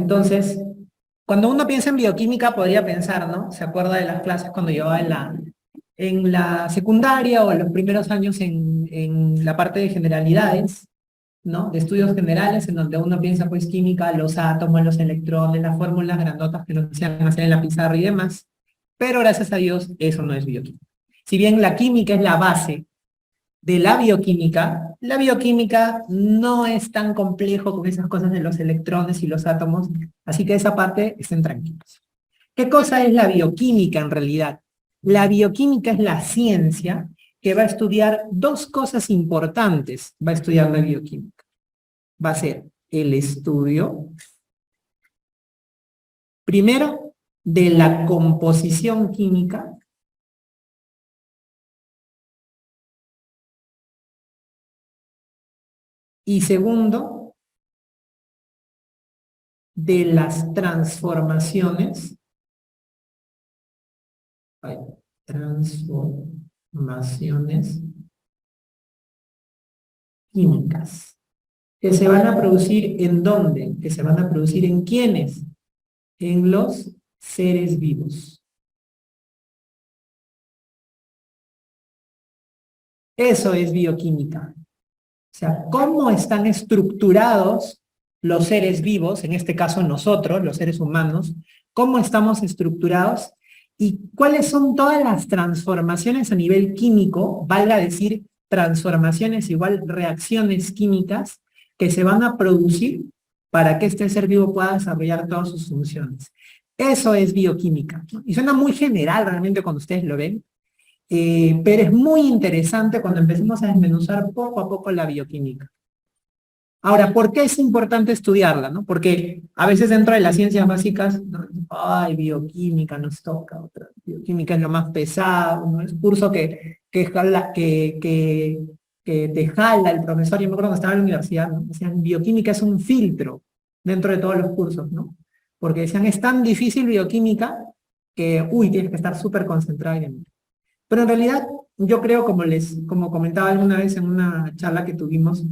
Entonces, cuando uno piensa en bioquímica, podría pensar, ¿no? Se acuerda de las clases cuando yo en la secundaria o en los primeros años en la parte de generalidades, ¿no? De estudios generales, en donde uno piensa, pues, química, los átomos, los electrones, las fórmulas grandotas que nos hacían hacer en la pizarra y demás. Pero gracias a Dios, eso no es bioquímica. Si bien la química es la base de la bioquímica no es tan complejo con esas cosas de los electrones y los átomos, así que esa parte estén tranquilos. ¿Qué cosa es la bioquímica en realidad? La bioquímica es la ciencia que va a estudiar dos cosas importantes, va a estudiar la bioquímica. Va a ser el estudio, primero, de la composición química, y segundo, de las transformaciones, transformaciones químicas, que se van a producir ¿en dónde? Que se van a producir ¿en quiénes? En los seres vivos. Eso es bioquímica. O sea, cómo están estructurados los seres vivos, en este caso nosotros, los seres humanos, cómo estamos estructurados y cuáles son todas las transformaciones a nivel químico, valga decir transformaciones igual reacciones químicas que se van a producir para que este ser vivo pueda desarrollar todas sus funciones. Eso es bioquímica, ¿no? Y suena muy general realmente cuando ustedes lo ven, pero es muy interesante cuando empecemos a desmenuzar poco a poco la bioquímica. Ahora, ¿por qué es importante estudiarla, no? Porque a veces dentro de las ciencias básicas, ¿no? Ay, bioquímica nos toca otra. Bioquímica es lo más pesado, ¿no? Es curso que te jala el profesor. Yo me acuerdo cuando estaba en la universidad, ¿no? Decían, bioquímica es un filtro dentro de todos los cursos, ¿no? Porque decían, es tan difícil bioquímica que, uy, tienes que estar súper concentrado y demás. Pero en realidad, yo creo, como comentaba alguna vez en una charla que tuvimos,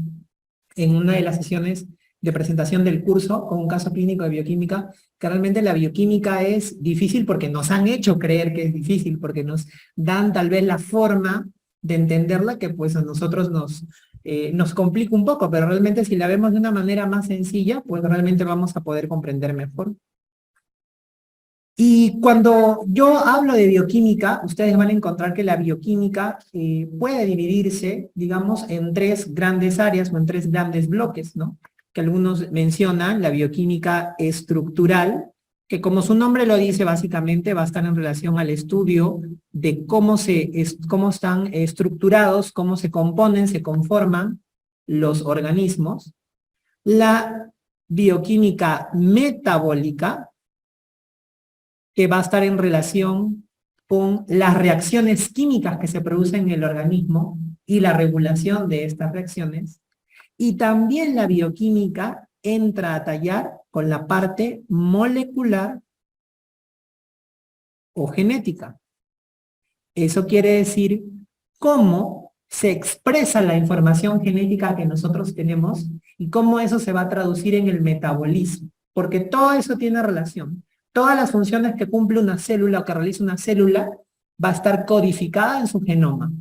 en una de las sesiones de presentación del curso, con un caso clínico de bioquímica, que realmente la bioquímica es difícil porque nos han hecho creer que es difícil, porque nos dan tal vez la forma de entenderla que pues a nosotros nos complica un poco, pero realmente si la vemos de una manera más sencilla, pues realmente vamos a poder comprender mejor. Y cuando yo hablo de bioquímica, ustedes van a encontrar que la bioquímica puede dividirse, digamos, en tres grandes áreas o en tres grandes bloques, ¿no? Que algunos mencionan la bioquímica estructural, que como su nombre lo dice, básicamente va a estar en relación al estudio de cómo están estructurados, cómo se componen, se conforman los organismos. La bioquímica metabólica, que va a estar en relación con las reacciones químicas que se producen en el organismo y la regulación de estas reacciones. Y también la bioquímica entra a tallar con la parte molecular o genética. Eso quiere decir cómo se expresa la información genética que nosotros tenemos y cómo eso se va a traducir en el metabolismo, porque todo eso tiene relación. Todas las funciones que cumple una célula o que realiza una célula va a estar codificada en su genoma,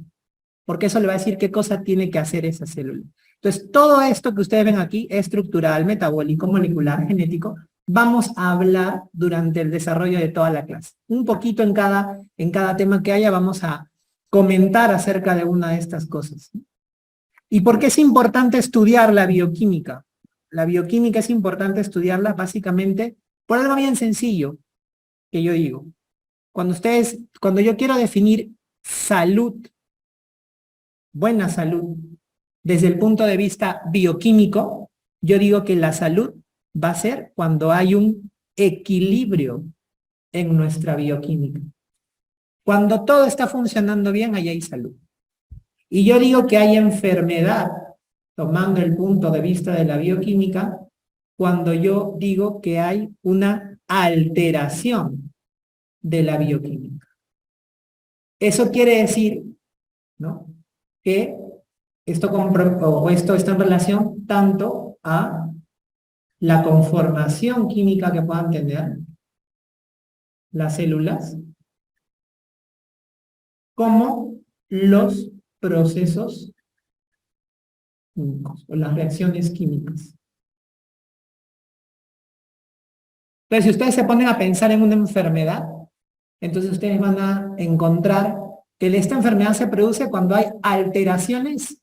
porque eso le va a decir qué cosa tiene que hacer esa célula. Entonces, todo esto que ustedes ven aquí, estructural, metabólico, molecular, genético, vamos a hablar durante el desarrollo de toda la clase. Un poquito en cada tema que haya vamos a comentar acerca de una de estas cosas. ¿Y por qué es importante estudiar la bioquímica? La bioquímica es importante estudiarla básicamente por algo bien sencillo que yo digo. Cuando yo quiero definir salud, buena salud, desde el punto de vista bioquímico, yo digo que la salud va a ser cuando hay un equilibrio en nuestra bioquímica. Cuando todo está funcionando bien, ahí hay salud. Y yo digo que hay enfermedad, tomando el punto de vista de la bioquímica, cuando yo digo que hay una alteración de la bioquímica. Eso quiere decir, ¿no?, que esto está en relación tanto a la conformación química que puedan tener las células, como los procesos químicos o las reacciones químicas. Entonces, si ustedes se ponen a pensar en una enfermedad, entonces ustedes van a encontrar que esta enfermedad se produce cuando hay alteraciones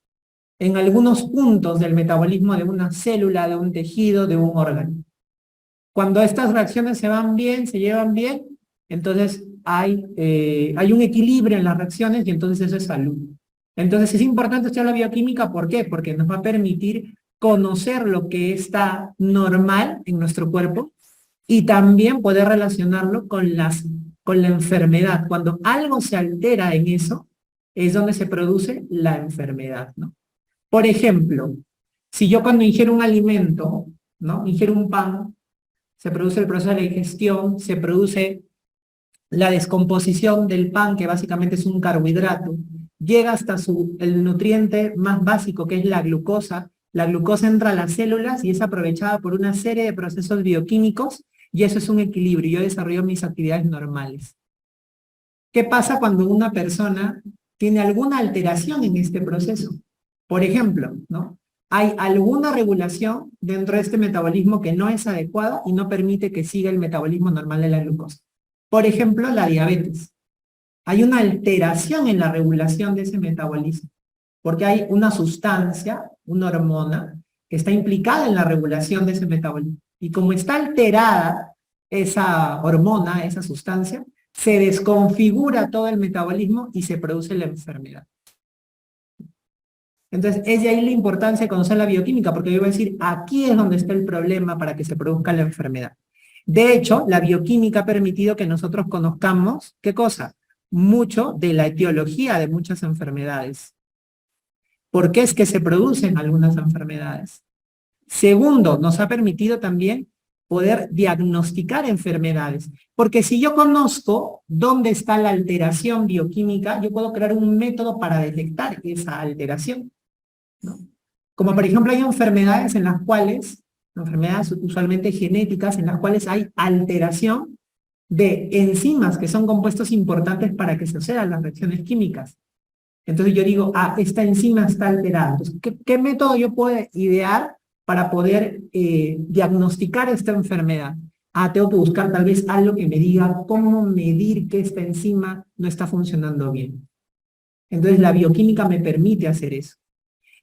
en algunos puntos del metabolismo de una célula, de un tejido, de un órgano. Cuando estas reacciones se van bien, se llevan bien, entonces hay un equilibrio en las reacciones y entonces eso es salud. Entonces es importante estudiar la bioquímica, ¿por qué? Porque nos va a permitir conocer lo que está normal en nuestro cuerpo y también poder relacionarlo con la enfermedad. Cuando algo se altera en eso, es donde se produce la enfermedad, ¿no? Por ejemplo, si yo cuando ingiero un alimento, ¿no? Ingiero un pan, se produce el proceso de la digestión, se produce la descomposición del pan, que básicamente es un carbohidrato, llega hasta el nutriente más básico, que es la glucosa. La glucosa entra a las células y es aprovechada por una serie de procesos bioquímicos, y eso es un equilibrio. Yo desarrollo mis actividades normales. ¿Qué pasa cuando una persona tiene alguna alteración en este proceso? Por ejemplo, ¿no? Hay alguna regulación dentro de este metabolismo que no es adecuada y no permite que siga el metabolismo normal de la glucosa. Por ejemplo, la diabetes. Hay una alteración en la regulación de ese metabolismo, porque hay una sustancia, una hormona, que está implicada en la regulación de ese metabolismo. Y como está alterada esa hormona, esa sustancia, se desconfigura todo el metabolismo y se produce la enfermedad. Entonces, es de ahí la importancia de conocer la bioquímica, porque yo voy a decir, aquí es donde está el problema para que se produzca la enfermedad. De hecho, la bioquímica ha permitido que nosotros conozcamos, ¿qué cosa? Mucho de la etiología de muchas enfermedades. ¿Por qué es que se producen algunas enfermedades? Segundo, nos ha permitido también poder diagnosticar enfermedades. Porque si yo conozco dónde está la alteración bioquímica, yo puedo crear un método para detectar esa alteración, ¿no? Como por ejemplo hay enfermedades en las cuales, enfermedades usualmente genéticas, en las cuales hay alteración de enzimas que son compuestos importantes para que sucedan las reacciones químicas. Entonces yo digo, esta enzima está alterada. Entonces, ¿qué método yo puedo idear para poder diagnosticar esta enfermedad? Tengo que buscar tal vez algo que me diga cómo medir que esta enzima no está funcionando bien. Entonces la bioquímica me permite hacer eso.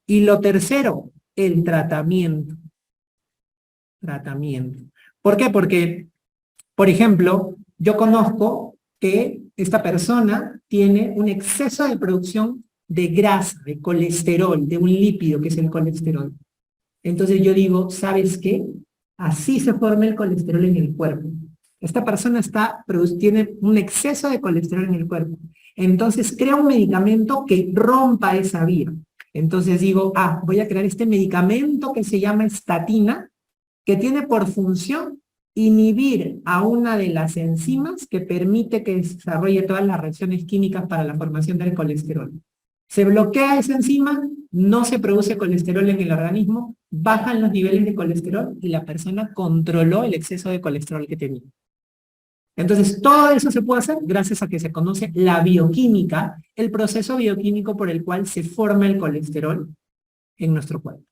Y lo tercero, el tratamiento. Tratamiento. ¿Por qué? Porque, por ejemplo, yo conozco que esta persona tiene un exceso de producción de grasa, de colesterol, de un lípido que es el colesterol. Entonces yo digo, ¿sabes qué? Así se forma el colesterol en el cuerpo. Esta persona tiene un exceso de colesterol en el cuerpo. Entonces crea un medicamento que rompa esa vía. Entonces digo, voy a crear este medicamento que se llama estatina, que tiene por función inhibir a una de las enzimas que permite que desarrolle todas las reacciones químicas para la formación del colesterol. Se bloquea esa enzima, no se produce colesterol en el organismo, bajan los niveles de colesterol y la persona controló el exceso de colesterol que tenía. Entonces, todo eso se puede hacer gracias a que se conoce la bioquímica, el proceso bioquímico por el cual se forma el colesterol en nuestro cuerpo.